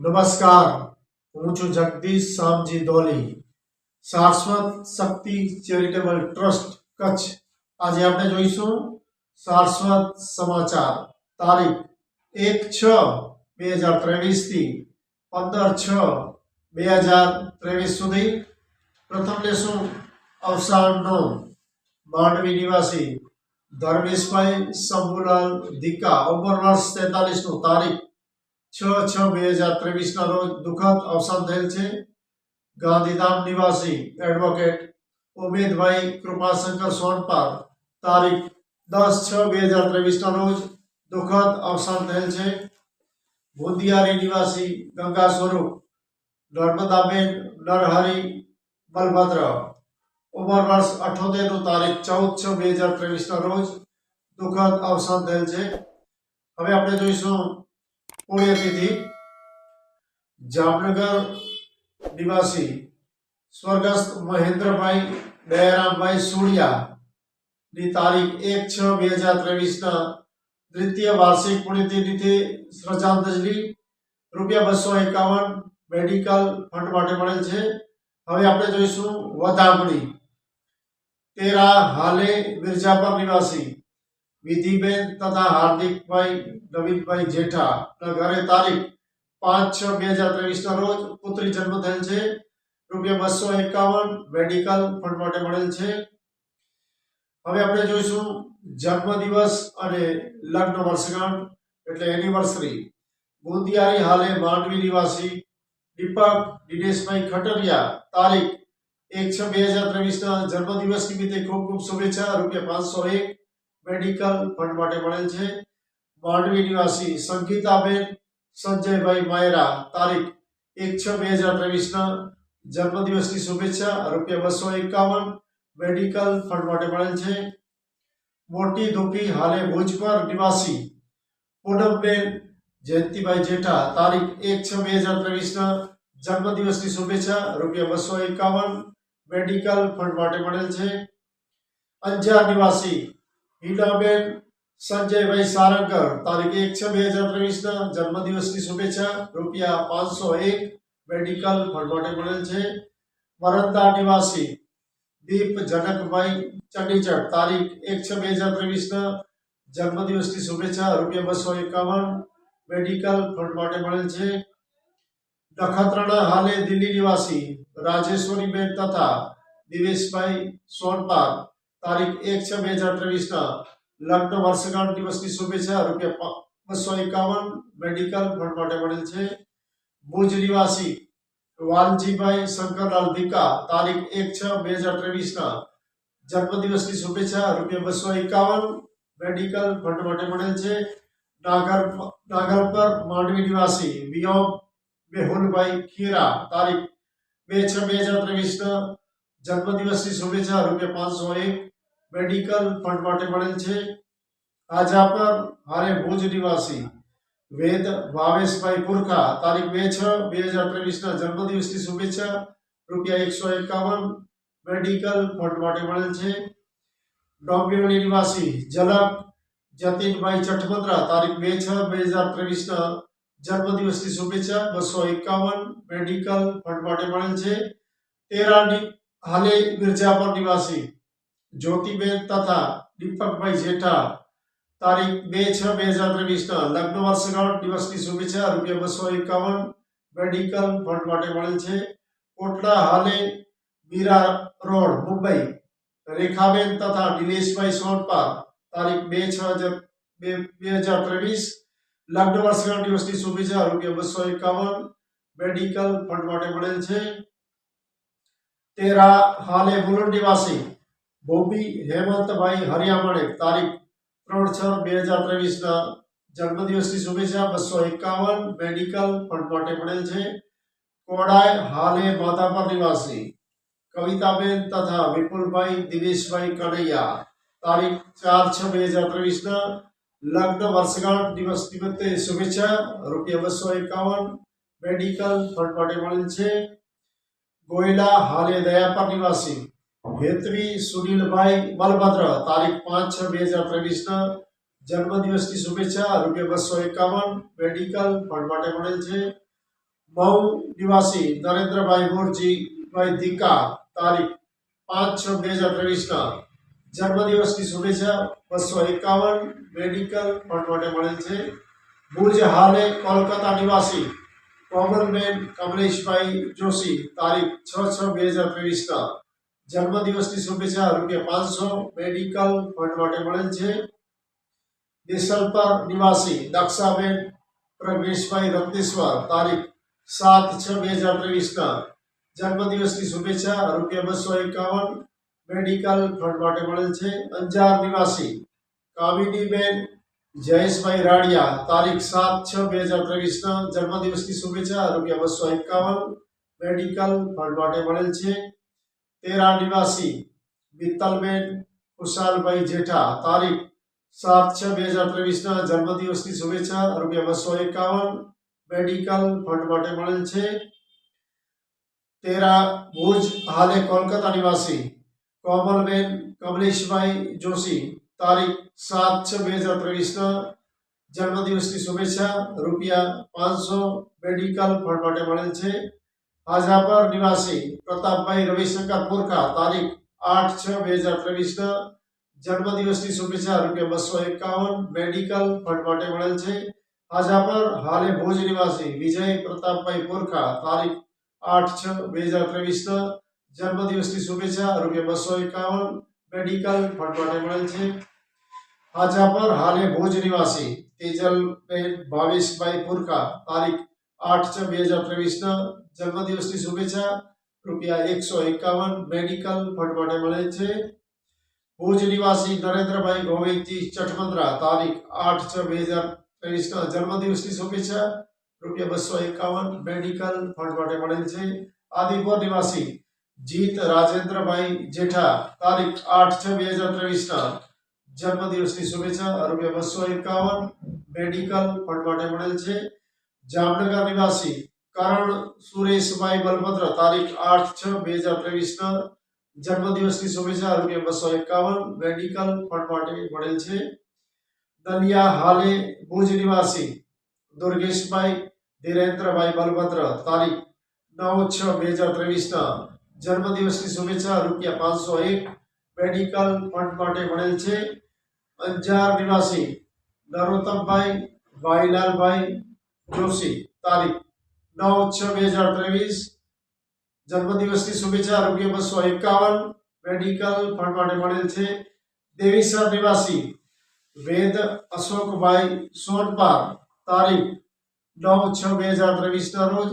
નમસ્કાર, હું છું જગદીશ શામજી ધોલી, શાશ્વત શક્તિ ચેરિટેબલ ટ્રસ્ટ કચ્છ. આજે આપણે જોઈશું શાશ્વત સમાચાર. તારીખ 1/6/2023 થી 15/6/2023 સુધી. પ્રથમ લેશું અવસાન નોંધ. માંડવી નિવાસી ધર્મેશભાઈ શંભુલાલ ધીકા, ઉંમર વર્ષ 43, તારીખ 6/6/2023 ના રોજ દુઃખદ અવસાન થયેલ છે. ગાંધીધામ નિવાસી એડવોકેટ ઉમેદભાઈ કૃપાશંકર સોનપાલ, તારીખ 10/6/2023 ના રોજ દુઃખદ અવસાન થયેલ છે. ગુંદિયારી નિવાસી ગંગા સ્વરૂપ નર્મદાબેન નરહરી બલભદ્ર, ઉંમર વર્ષ 78, તારીખ 14/6/2023 ના રોજ દુઃખદ અવસાન થયેલ છે. હવે આપણે જોઈશું પુણ્યતિથિ. જામનગર નિવાસી સ્વર્ગસ્થ મહેન્દ્રભાઈ દયારામભાઈ સુડિયા ની તારીખ 1/6/2023 ના દ્વિતીય વાર્ષિક પુણ્યતિથિ શ્રદ્ધાંજલિ ₹251 મેડિકલ ફંડ માટે મળેલ છે. હવે આપણે જોઈશું વધામણી. તેરા હાલે મિર્જાપર નિવાસી વિધિબેન તથા હાર્દિકભાઈ નવીનભાઈ જેઠા ના ઘરે તારીખ 5/6/2023 ના રોજ પુત્રી જન્મ થયેલ છે. ₹251 મેડિકલ ફંડ માટે મળેલ છે. હવે આપણે જોઈશું જન્મદિવસ અને લગ્ન વર્ષગાંઠ એટલે એનિવર્સરી. ગુંદિયારી હાલે માંડવી નિવાસી દીપક દિનેશભાઈ ખટરિયા, તારીખ 1/6/2023 ના જન્મદિવસ નિમિત્તે ખૂબ ખૂબ શુભેચ્છા. ₹501 મેડિકલ ફંડ માટે મળેલ છે. માંડવી નિવાસી સંગીતાબેન સંજયભાઈ માયરા, તારીખ 1/6/2023 ના જન્મદિવસની શુભેચ્છા. ₹251 મેડિકલ ફંડ માટે મળેલ છે. મોટી ધોકી હાલે ભુજ પર નિવાસી પૂનમબેન જયંતિભાઈ જેઠા, તારીખ 1/6/2023 ના જન્મદિવસની શુભેચ્છા. ₹251 મેડિકલ ફંડ માટે મળેલ છે. અંજાર નિવાસી હિનાબેન સંજયભાઈ સારંગર, તારીખ 1/6/2023 ના જન્મદિવસની શુભેચ્છા. ₹501 મેડિકલ ફંડ માટે મળેલ છે. વરંદા નિવાસી દીપ જનકભાઈ ચંડીચડ, તારીખ 1/6/2023 ના જન્મદિવસની શુભેચ્છા. ₹251 મેડિકલ ફંડ માટે મળેલ છે. નખત્રાણા હાલે દિલ્હી નિવાસી રાજેશ્વરીબેન તથા દિવેશભાઈ સોનપાલ, તારીખ 1/6/2023 ના લગ્ન વર્ષગાંઠ દિવસની શુભેચ્છા. ₹251 મેડિકલ ફંડ માટે મળેલ છે. ભુજ નિવાસી વાલજીભાઈ શંકરલાલ ધીકા, તારીખ 1/6/2023 ના જન્મદિવસની શુભેચ્છા. ₹251 મેડિકલ ફંડ માટે મળેલ છે. નાગલપર માંડવી નિવાસી વિયોમ મેહુલભાઈ ખીરા, તારીખ 2/6/2023 ના જન્મદિવસની શુભેચ્છા. ₹501 મેડિકલ ફંડ માટે મળેલ છે. આજાપર હારે ભુજ નિવાસી વેદ ભાવેશભાઈ પુરખા, તારીખ 2/6/2023 ના જન્મદિવસની શુભેચ્છા. ₹151 મેડિકલ ફંડ માટે મળેલ છે. ડોંબિવલી નિવાસી ઝલક જતીનભાઈ ચઠમંદ્રા, તારીખ 2/6/2023 ના જન્મદિવસની શુભેચ્છા. ₹251 મેડિકલ ફંડ માટે મળેલ છે. તેરા હાલે મિર્જાપર નિવાસી જ્યોતિબેન તથા દીપકભાઈ જેઠા, તારીખ 2/6/2023 ના લગ્ન વર્ષગાંઠ દિવસની શુભેચ્છા. ₹251 મેડિકલ ફંડ માટે મળેલ છે. કોટડા હાલે મીરા રોડ મુંબઈ રેખાબેન તથા નિલેશભાઈ સોનપાલ, તારીખ 2/6/2023 લગ્ન વર્ષગાંઠ દિવસની શુભેચ્છા. ₹251 મેડિકલ ફંડ માટે મળેલ છે. તેરા હાલે મુલુંડ નિવાસી બોબી હેમંતભાઈ હરિયામણે, તારીખ 3/6/2023 ના જન્મદિવસની શુભેચ્છા. ₹251 મેડિકલ ફંડ માટે મળેલ છે. કોડાય હાલે માધાપર નિવાસી કવિતાબેન તથા વિપુલભાઈ દિવેશભાઈ કનૈયા, તારીખ 4/6/2023 ના લગ્ન વર્ષગાંઠ દિવસ નિમિત્તે શુભેચ્છા. ₹251 મેડિકલ ફંડ માટે મળેલ છે. ગોયલા હાલે દયાપર નિવાસી હેતવી સુનિલભાઈ બલભદ્ર, તારીખ 5/6/2023 ના જન્મદિવસની શુભેચ્છા. ₹251 મેડિકલ ફંડ માટે મળેલ છે. મહુ નિવાસી નરેન્દ્રભાઈ મોરજીભાઈ ધીકા તારીખ 5/6/2023 જન્મદિવસની શુભેચ્છા 251 મેડિકલ ફંડ માટે મળેલ છે. ભુજ હાલે કોલકાતા નિવાસી કોમલબેન કમલેશભાઈ જોશી તારીખ 6/6/2023 જન્મદિવસની શુભેચ્છા ₹500 મેડિકલ ફંડ માટે મળેલ છે. દેસલપર નિવાસી દક્ષાબેન પ્રજ્ઞેશભાઈ રત્નેશ્વર તારીખ 7/6/2023 જન્મદિવસની શુભેચ્છા ₹251 મેડિકલ ફંડ માટે મળેલ છે. અંજાર નિવાસી કામિનીબેન જયેશભાઈ રાડિયા તારીખ 7/6/2023 જન્મદિવસની શુભેચ્છા ₹251 મેડિકલ ફંડ માટે મળેલ છે. તેરા નિવાસી મિત્તલબેન ખુશાલભાઈ જેઠા તારીખ 7/6/2023 જન્મદિવસની શુભેચ્છા ₹251 મેડિકલ ફંડ માટે મળેલ છે. તેરા ભુજ હાલે કોલકાતા નિવાસી કોમલબેન કમલેશભાઈ જોશી તારીખ 7/6/2023 જન્મદિવસની શુભેચ્છા ₹500 મેડિકલ ફંડ માટે મળેલ છે. હાજાપર નિવાસી પ્રતાપભાઈ રવિશંકર પુરખા તારીખ 8/6/2023 જન્મદિવસની શુભેચ્છા ₹251 મેડિકલ ફંડ માટે મળેલ છે. હાજાપર હાલે ભુજ નિવાસી વિજય પ્રતાપભાઈ પુરખા તારીખ 8/6/2023 જન્મદિવસની શુભેચ્છા ₹251 મેડિકલ ફંડ માટે મળેલ છે. હાજાપર હાલે ભુજ નિવાસી તેજલબેન ભાવેશભાઈ પુરખા તારીખ 8/6/2023 જન્મદિવસની શુભેચ્છા ₹151 મેડિકલ ફંડ માટે મળેલ છે. ભુજ નિવાસી નરેન્દ્રભાઈ ગોવિંદજી ચઠમંદ્રા તારીખ 8/6/2023 જન્મદિવસની શુભેચ્છા ₹251 મેડિકલ ફંડ માટે મળેલ છે. આદિપુર નિવાસી જીત રાજેન્દ્રભાઈ જેઠા તારીખ 8/6/2023 જન્મદિવસની શુભેચ્છા ₹251 મેડિકલ ફંડ માટે મળેલ છે. જામનગર નિવાસી કરણ સુરેશભાઈ બલભદ્ર તારીખ 8/6/2023 જન્મદિવસની શુભેચ્છા ₹251 મેડિકલ ફંડ માટે મળેલ છે. નલિયા હાલે ભુજ નિવાસી દુર્ગેશભાઈ ધીરેન્દ્રભાઈ બલભદ્ર તારીખ 9/6/2023 જન્મદિવસની શુભેચ્છા ₹501 મેડિકલ ફંડ માટે મળેલ છે. અંજાર નિવાસી નરોત્તમભાઈ વાઈલાલભાઈ જોશી તારીખ 9/6/2023 જન્મદિવસની શુભેચ્છા ₹251 મેડિકલ ફંડ માટે મળેલ છે. દેવીસર નિવાસી વેદ અશોકભાઈ સોનપાર તારીખ 9/6/2023 રોજ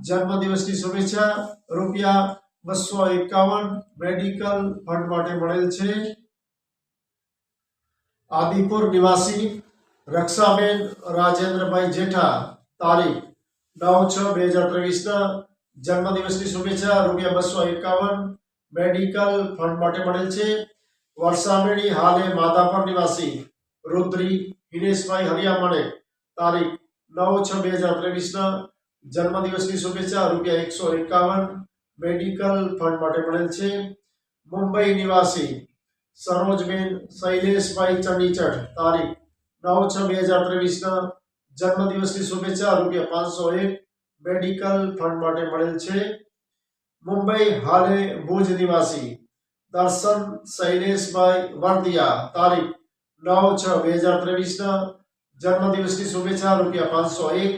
જન્મદિવસની શુભેચ્છા ₹251 મેડિકલ ફંડ માટે મળેલ છે. આદિપુર નિવાસી રક્ષાબેન રાજેન્દ્રભાઈ જેઠા તારીખ 9/6/2023 જન્મદિવસની શુભેચ્છા ₹251 મેડિકલ ફંડ માટે મળેલ છે. વરસામેડી હાલે માધાપર નિવાસી રુદ્રી હિનેશભાઈ હરિયામણે તારીખ 9/6/2023 જન્મદિવસની શુભેચ્છા ₹151 મેડિકલ ફંડ માટે મળેલ છે. મુંબઈ નિવાસી સરોજબેન શૈલેષભાઈ ચંડીચડ તારીખ 9/6/2023 જન્મદિવસની શુભેચ્છા ₹501 મેડિકલ ફંડ માટે મળેલ છે. મુંબઈ હાલે ભુજ નિવાસી દર્શન શૈલેષભાઈ વર્દિયા તારીખ 9/6/2023 જન્મદિવસની શુભેચ્છા ₹501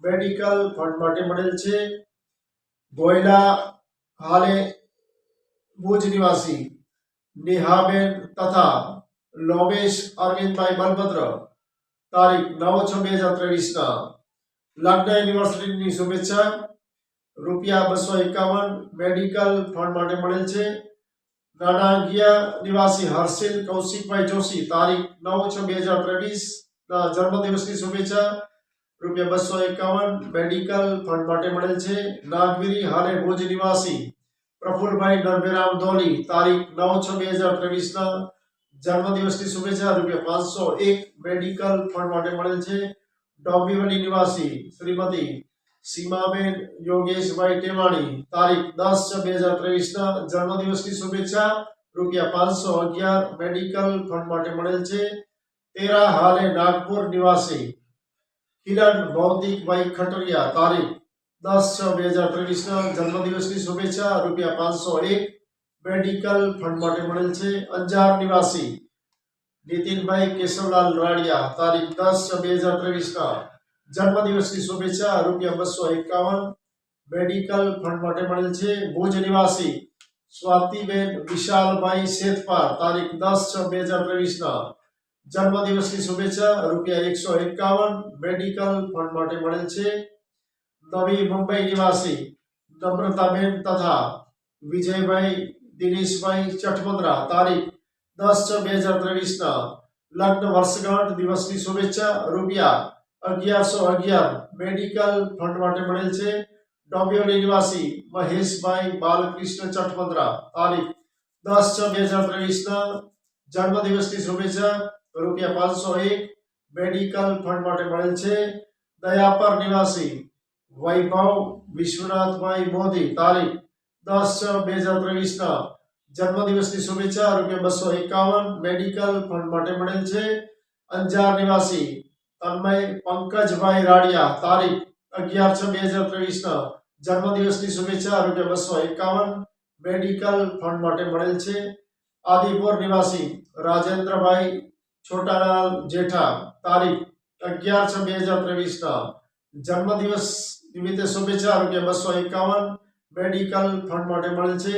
મેડિકલ ફંડ માટે મળેલ છે. ગોયલા હાલે ભુજ નિવાસી નેહાબેન તથા લોમેશ અરવિંદભાઈ બલભદ્ર તારીખ 9/6/2023 લગ્ન એનિવર્સરીની શુભેચ્છા ₹251 મેડિકલ ફંડ માટે મળેલ છે. નાનાગિયા નિવાસી હર્ષિલ કૌશિકભાઈ જોશી તારીખ 9/6/2023 જન્મદિવસની શુભેચ્છા ₹251 મેડિકલ ફંડ માટે મળેલ છે. નાગવીરી હાલે ભુજ નિવાસી પ્રફુલભાઈ નરભેરામ ધોલી તારીખ 9/6/2023 જન્મદિવસની શુભેચ્છા ₹501 મેડિકલ ફંડ માટે મળેલ છે. ડોંબીવલી નિવાસી શ્રીમતી સીમાબેન યોગેશભાઈ ટેવાણી તારીખ 10/6/2023 જન્મદિવસની શુભેચ્છા ₹511 મેડિકલ ફંડ માટે મળેલ છે. તેરા હાલે નાગપુર નિવાસી કિરણ ભૌતિકભાઈ ખટરિયા તારીખ 10/6/2023 જન્મદિવસની શુભેચ્છા ₹501 મેડિકલ ફંડ માટે મળેલ છે. અંજાર નિવાસી નીતિનભાઈ કેશવલાલ રાડિયા તારીખ 10/6/2023 જન્મદિવસની શુભેચ્છા ₹251 મેડિકલ ફંડ માટે મળેલ છે. ભુજ નિવાસી સ્વાતિબેન વિશાલભાઈ શેતપાર તારીખ 10/6/2023 જન્મદિવસની શુભેચ્છા ₹151 મેડિકલ ફંડ માટે મળેલ છે. નવી મુંબઈ નિવાસી નમ્રતાબેન તથા વિજયભાઈ દિનેશભાઈ ચઠમંદ્રા તારીખ 10/6/2023 લગ્ન વર્ષગાંઠ દિવસની શુભેચ્છા ₹1111 મેડિકલ ફંડ માટે મળેલ છે. ડોંબિવલી નિવાસી મહેશભાઈ બાલકૃષ્ણ ચઠમંદ્રા તારીખ 10/6/2023 જન્મદિવસની શુભેચ્છા ₹501 મેડિકલ ફંડ માટે મળેલ છે. દયાપર નિવાસી વૈભવ વિશ્વનાથભાઈ મોદી તારીખ 10/6/2023 જન્મદિવસની શુભેચ્છા ₹251 મેડિકલ ફંડ માટે મળેલ છે. અંજાર નિવાસી તન્મય પંકજભાઈ રાડિયા તારીખ 11/6/2023 જન્મદિવસની શુભેચ્છા ₹251 મેડિકલ ફંડ માટે મળેલ છે. આદિપુર નિવાસી રાજેન્દ્રભાઈ છોટાલાલ જેઠા તારીખ 11/6/2023 જન્મદિવસ નિમિત્તે શુભેચ્છા ₹251 મેડિકલ ફંડ માટે મળેલ છે.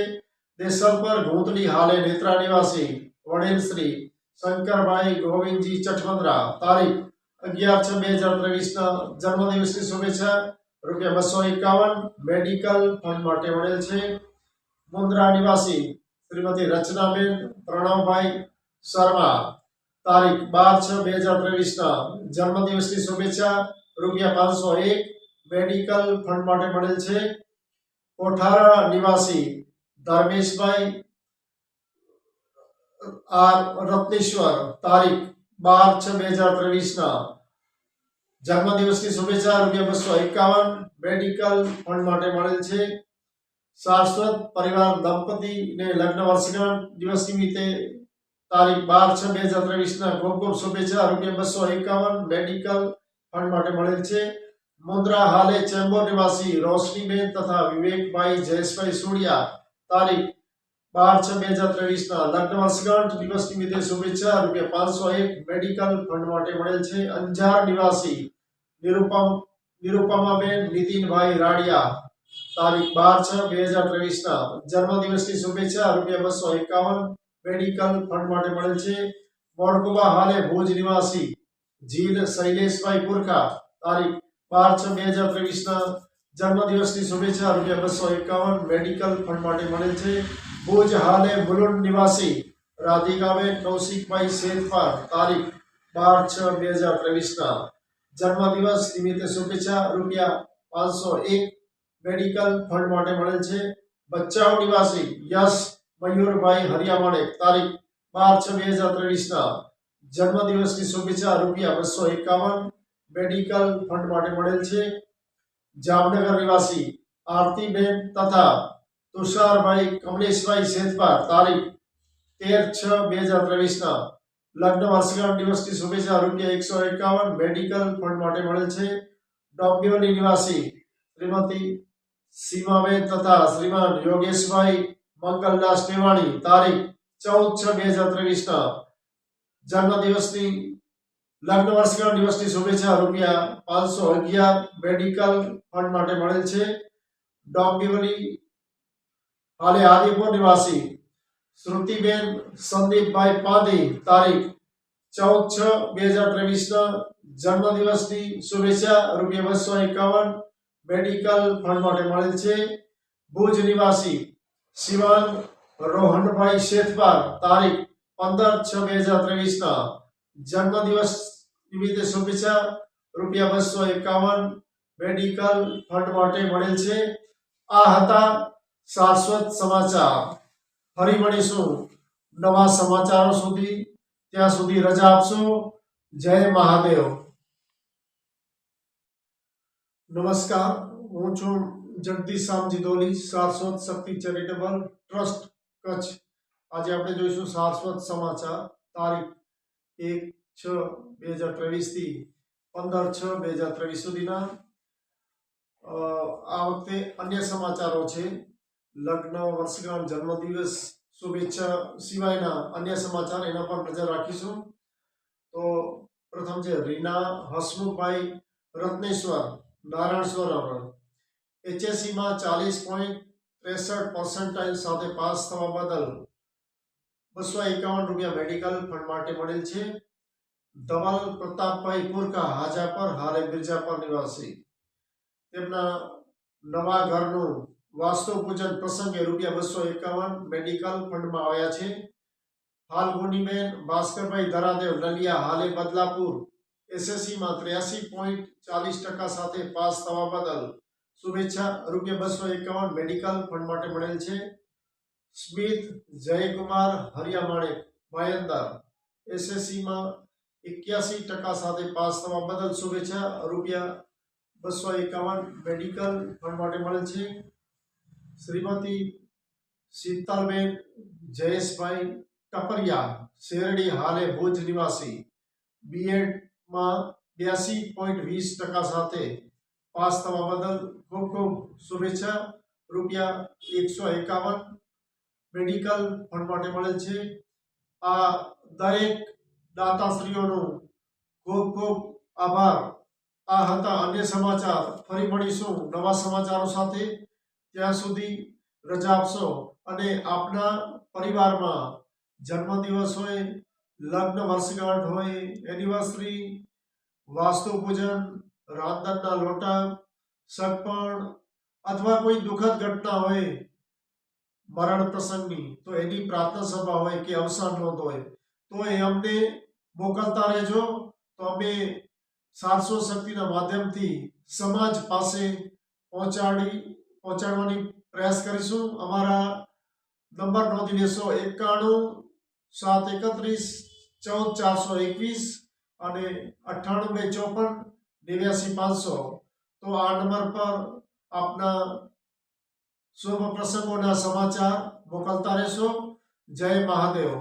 દેશલપર ઘૂંતલી હાલે નેત્રા નિવાસી વડીલ શ્રી શંકરભાઈ ગોવિંદજી ચઠમંદ્રા તારીખ 11/6/2023 જન્મદિવસની શુભેચ્છા ₹251 મેડિકલ ફંડ માટે મળેલ છે. મુન્દ્રા નિવાસી શ્રીમતી રચનાબેન પ્રણવભાઈ શર્મા તારીખ 12/6/2023 જન્મદિવસની શુભેચ્છા ₹501 મેડિકલ ફંડ માટે મળેલ છે. કોઠારા નિવાસી ધર્મેશભાઈ આર રત્નેશ્વર તારીખ 12/6/2023 જન્મદિવસની શુભેચ્છા ₹251 મેડિકલ ફંડ માટે મળેલ છે. શાશ્વત પરિવાર દંપતીને લગ્ન વર્ષગાંઠ દિવસ નિમિત્તે તારીખ 12/6/2023 ખૂબ ખૂબ શુભેચ્છા ₹251 મેડિકલ ફંડ માટે મળેલ છે. મુન્દ્રા હાલે ચેમ્બુર નિવાસી રોશનીબેન તથા વિવેકભાઈ જયેશભાઈ સુડિયા તારીખ 12/6/2023 લગ્ન વર્ષગાંઠ દિવસ નિમિત્તે શુભેચ્છા ₹501 મેડિકલ ફંડ માટે મળેલ છે. અંજાર નિવાસી નિરુપમાબેન નીતિનભાઈ રાડિયા તારીખ 12/6/2023 જન્મદિવસની શુભેચ્છા ₹251 મેડિકલ ફંડ માટે મળેલ છે. મોડકુબા હાલે ભુજ નિવાસી જીલ શૈલેષભાઈ પુરખા તારીખ 12/6/2023 જન્મદિવસની શુભેચ્છા ₹251 મેડિકલ ફંડ માટે મળેલ છે. ભુજ હાલે મુલુંડ નિવાસી રાધિકાબેન કૌશિકભાઈ શેરપાર તારીખ 12/6/2023 જન્મદિવસ નિમિત્તે શુભેચ્છા ₹501 મેડિકલ ફંડ માટે મળેલ છે. ભચાઉ નિવાસી યશ મયુરભાઈ હરિયામાણે તારીખ 12/6/2023 જન્મદિવસની શુભેચ્છા ₹251 મેડિકલ ફંડ માટે મળેલ છે. જામનગર નિવાસી આરતીબેન તથા તુષારભાઈ કમલેશભાઈ શેતપાર તારીખ 13/6/2023 લગ્ન વર્ષગાંઠ દિવસની શુભેચ્છા ₹151 મેડિકલ ફંડ માટે મળેલ છે. ડોંબિવલી નિવાસી શ્રીમતી સીમાબેન તથા શ્રીમાન યોગેશભાઈ મંગલદાસ નેવાણી તારીખ 14/6/2023 જન્મદિવસની લગ્ન વર્ષગાંઠ દિવસની શુભેચ્છા ₹511 મેડિકલ ફંડ માટે મળેલ છે. ડોંબિવલી હાલે આદિપુર નિવાસી શ્રુતિબેન સંદીપભાઈ પાંધી તારીખ 14/6/2023 જન્મદિવસની શુભેચ્છા ₹251 મેડિકલ ફંડ માટે મળેલ છે. ભુજ નિવાસી શિવાન રોહનભાઈ શેતપાર તારીખ 15/6/2023 જન્મદિવસ નિમિત્તે શુભેચ્છા ₹251 મેડિકલ ફંડ માટે મળેલ છે. આ હતા શાશ્વત સમાચાર. ફરી મળીશું નવા સમાચારો સુધી. ત્યાં સુધી રજા આપશો. જય મહાદેવ. નમસ્કાર, હું છું જગદીશ શામજી ધોલી, શાશ્વત શક્તિ ચેરિટેબલ ટ્રસ્ટ કચ્છ. આજે આપણે જોઈશું શાશ્વત સમાચાર તારીખ 1/6/2023 થી 15/6/2023 સુધીના. આ વખતે અન્ય સમાચારો છે. લગ્ન, વર્ષગાંઠ, જન્મદિવસ, શુભેચ્છા સિવાયના અન્ય સમાચાર એના પર નજર રાખીશું. તો પ્રથમ છે રીના હસમુખભાઈ રત્નેશ્વર નારાયણસ્વર HSCમાં 40.63% સાથે પાસ થવા બદલ ₹251 મેડિકલ ફંડ માટે મળેલ છે. ધવલ પ્રતાપભાઈ પુરકા હાજાપર હાલે મિર્જાપર નિવાસી, તેમના નવા ઘરનું વાસ્તુ પૂજન પ્રસંગે ₹251 મેડિકલ ફંડમાં આવ્યા છે. ફાલ્ગુનીબેન ભાસ્કરભાઈ ધરાદેવ નલિયા હાલે બદલાપુર SSCમાં 83.40% સાથે પાસ થવા બદલ શુભેચ્છા ₹251 મેડિકલ ફંડ માટે મળેલ છે. સ્મિત જયકુમાર હરિયામાણેક ભાયંદર SSCમાં 81% સાથે પાસ થવા બદલ શુભેચ્છા ₹251 મેડિકલ ફંડ માટે મળેલ છે. શ્રીમતી શીતલબેન જયેશભાઈ ટપરિયા શેરડી હાલે ભુજ નિવાસી, BEdમાં 82.20% સાથે પાસ થવા બદલ ખૂબ ખૂબ શુભેચ્છા. ₹151 મેડિકલ ફંડ માટે મળેલ છે. આ દરેક દાતાશ્રીઓનો ખૂબ ખૂબ આભાર. આ હતા અન્ય સમાચાર. ફરી મળીશું નવા સમાચારો સાથે. ત્યાં સુધી રજા આપશો અને આપના પરિવારમાં જન્મદિવસ હોય, લગ્ન વર્ષગાંઠ હોય, એનિવર્સરી, વાસ્તુ પૂજન, રાંધણના લોટા, સગપણ અથવા કોઈ દુઃખદ ઘટના હોય, મરણ પ્રસંગની, તો એની પ્રાર્થના સભા હોય કે અવસાન નોંધ હોય તો એ અમને મોકલતા રહેજો. તો અમે સાતસો શક્તિના માધ્યમથી સમાજ પાસે પહોંચાડવાની પ્રયાસ કરીશું. અમારા નંબર નોંધી લેશો: 91 731 14 421 અને 98 254 89 500. તો આ નંબર પર આપના શુભ પ્રસંગોના સમાચાર મોકલતા રહેશો. જય મહાદેવ.